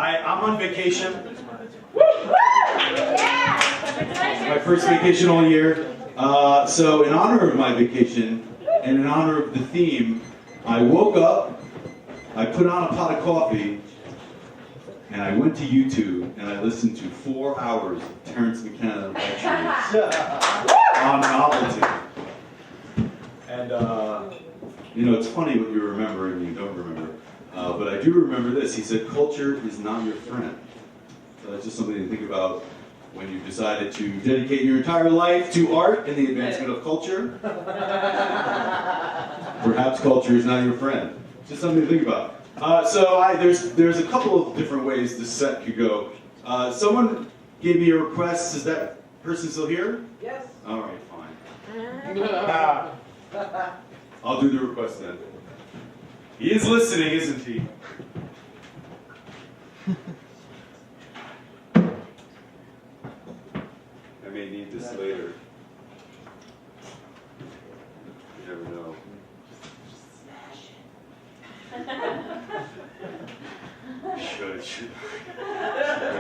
I'm on vacation. My first vacation all year. So in honor of my vacation and in honor of the theme, I woke up, I put on a pot of coffee, and I went to YouTube and I listened to 4 hours of Terence McKenna lectures on novelty. And it's funny what you remember and you don't remember. But I do remember this. He said, culture is not your friend. So that's just something to think about when you decided to dedicate your entire life to art and the advancement of culture. Perhaps culture is not your friend. Just something to think about. There's a couple of different ways this set could go. Someone gave me a request. Is that person still here? Yes. All right, fine. I'll do the request then. He is listening, isn't he? I may need this later. You never know. Should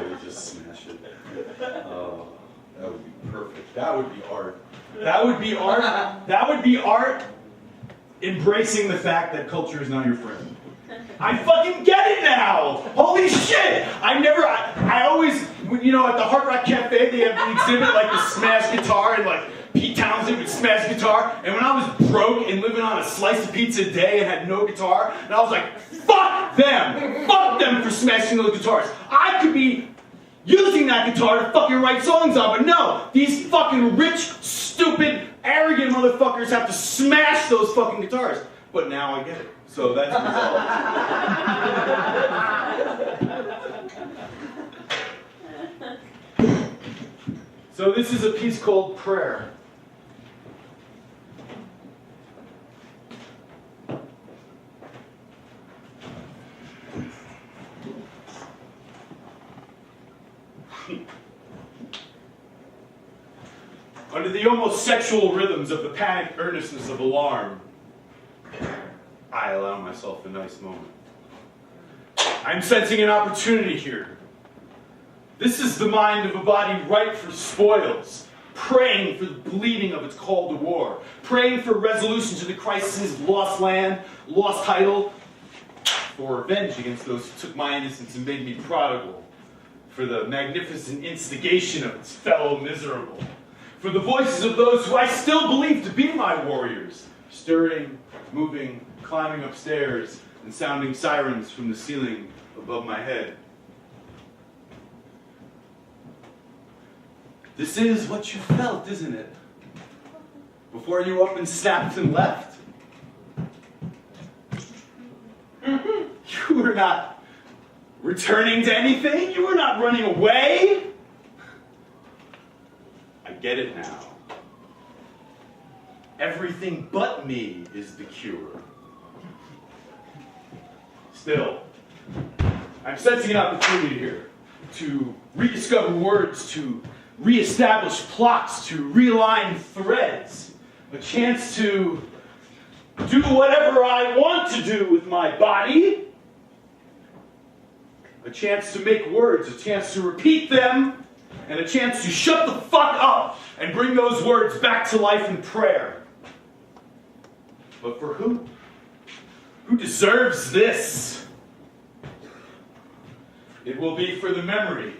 we just smash it? Oh, that would be perfect. That would be art. That would be art. That would be art embracing the fact that culture is not your friend. I fucking get it now! Holy shit! I always, at the Hard Rock Cafe, they have the exhibit, like the smash guitar, and like Pete Townsend would smash guitar, and when I was broke and living on a slice of pizza a day and had no guitar, and I was like, fuck them! Fuck them for smashing those guitars. I could be using that guitar to fucking write songs on, but no! These fucking rich, stupid, arrogant motherfuckers have to smash those fucking guitars. But now I get it. So that's resolved. So this is a piece called Prayer. Under the almost sexual rhythms of the panicked earnestness of alarm, I allow myself a nice moment. I'm sensing an opportunity here. This is the mind of a body ripe for spoils, praying for the bleeding of its call to war, praying for resolution to the crisis of lost land, lost title, for revenge against those who took my innocence and made me prodigal, for the magnificent instigation of its fellow miserable, for the voices of those who I still believe to be my warriors, stirring, moving, climbing upstairs, and sounding sirens from the ceiling above my head. This is what you felt, isn't it? Before you up and snapped and left? You were not returning to anything? You were not running away? I get it now. Everything but me is the cure. Still, I'm sensing an opportunity here to rediscover words, to reestablish plots, to realign threads, a chance to do whatever I want to do with my body, a chance to make words, a chance to repeat them, and a chance to shut the fuck up and bring those words back to life in prayer. But for who? Who deserves this? It will be for the memory.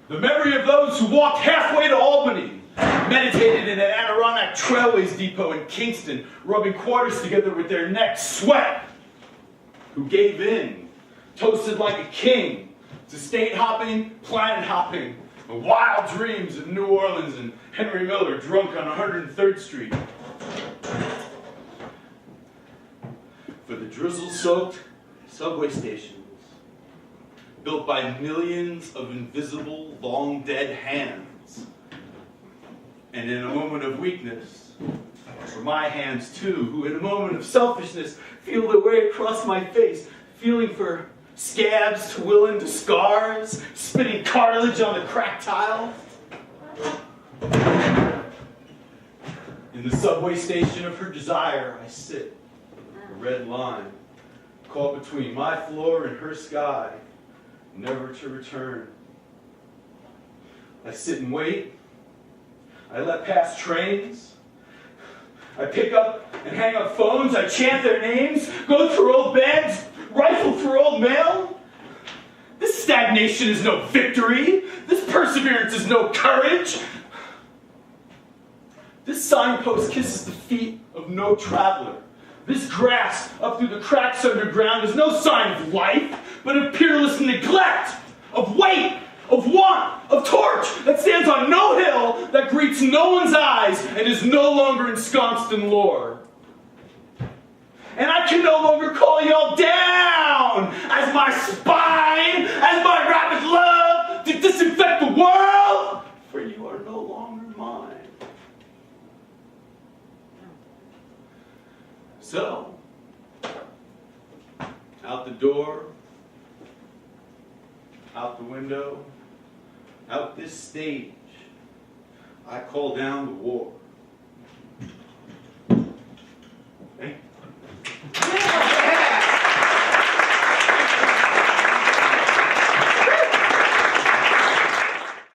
The memory of those who walked halfway to Albany, meditated in an Adirondack Trailways depot in Kingston, rubbing quarters together with their necks sweat, who gave in, toasted like a king, to state hopping, planet hopping, and wild dreams of New Orleans and Henry Miller drunk on 103rd Street. For the drizzle-soaked subway stations, built by millions of invisible, long-dead hands. And in a moment of weakness, for my hands too, who in a moment of selfishness feel their way across my face, feeling for scabs to will into scars, spitting cartilage on the cracked tile. In the subway station of her desire, I sit, a red line, caught between my floor and her sky, never to return. I sit and wait. I let pass trains. I pick up and hang up phones. I chant their names, go through old beds, rifle through old mail. This stagnation is no victory. This perseverance is no courage. This signpost kisses the feet of no traveler. This grass up through the cracks underground is no sign of life, but of peerless neglect, of weight, of want, of torch that stands on no hill, that greets no one's eyes, and is no longer ensconced in lore. And I can no longer call y'all down as my spine, as my rabid love to disinfect the world, for you are no longer mine. So, out the door, out the window, out this stage, I call down the war.